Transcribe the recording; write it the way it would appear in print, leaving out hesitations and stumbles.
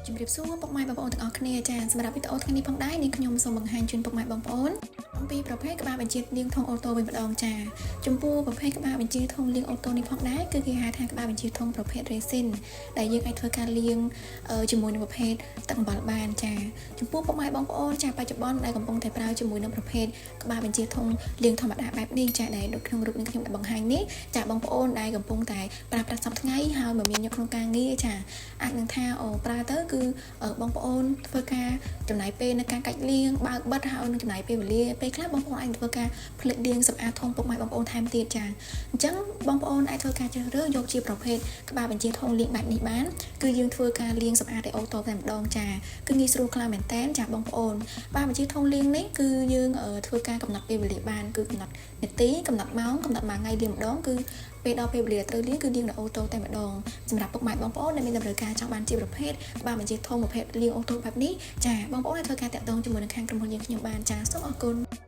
ជំរាបសួរពុកម៉ែបងប្អូនទាំងអស់គ្នាចា៎សម្រាប់វីដេអូថ្ងៃនេះផងដែរនាងខ្ញុំសូមបង្ហាញជូនពុកម៉ែបងប្អូនអំពីប្រភេទក្បាលបញ្ជាលាងធុងអូតូវិញម្ដងចា៎ចំពោះប្រភេទក្បាលបញ្ជាធុងលាងអូតូនេះផងដែរគឺគេហៅថាក្បាលបញ្ជាធុងប្រភេទ resin ដែលយើងអាចធ្វើការលាងជាមួយនឹងប្រភេទទឹកអំបិលបានចា៎ចំពោះពុកម៉ែបងប្អូនចា៎បច្ចុប្បន្នដែលកំពុងតែប្រើជាមួយនឹងប្រភេទក្បាលបញ្ជាធុងលាងធម្មតាបែបនេះចា៎ដែលដូចក្នុងរូបនេះខ្ញុំđãបង្ហាញនេះចា៎បងប្អូនដែលកំពុងតែប្រើប្រាស់សប្តាហ៍ថ្ងៃហើយមិនមានយកក្នុងការងារចា៎អាចនឹងថាប្រើទៅគឺបងប្អូនធ្វើការចំណាយពេលនៅការកាច់លាងបើកបិទហើយនឹងចំណាយពេលវេលាពេលខ្លះបងប្អូនអាចធ្វើការផ្លិចលាងសម្អាតធុងពុកម៉ែបងប្អូនថែមទៀតចា៎អញ្ចឹងបងប្អូនអាចធ្វើការជ្រើសរើសយកជាប្រភេទក្បាលបញ្ជាធុងលាងបែបនេះបានគឺយើងធ្វើការលាងសម្អាតអូតូតែម្ដងចា៎គឺងាយស្រួលខ្លាំងមែនតើចា៎បងប្អូនក្បាលបញ្ជាធុងលាងនេះគឺយើងធ្វើការកំណត់ពេលវេលាបានគឺកំណត់នាទីកំណត់ម៉ោងកំណត់មួយថ្ងៃលាងម្ដងគឺពេលដល់ពេលវេលាត្រូវលាងគឺលាងអូតូតែម្ដងសម្រាប់ពុកម៉ែបងប្អូនដែលមានតម្រូវការចង់បានជាប្រភេទក្បាលបញ្ជាធុងប្រភេទលាងអូតូបែបនេះចា៎បងប្អូនអាចធ្វើការតាក់ទងជាមួយនឹងខាងក្រុមហ៊ុនយើងខ្ញុំបានចា៎សូមអរគុណ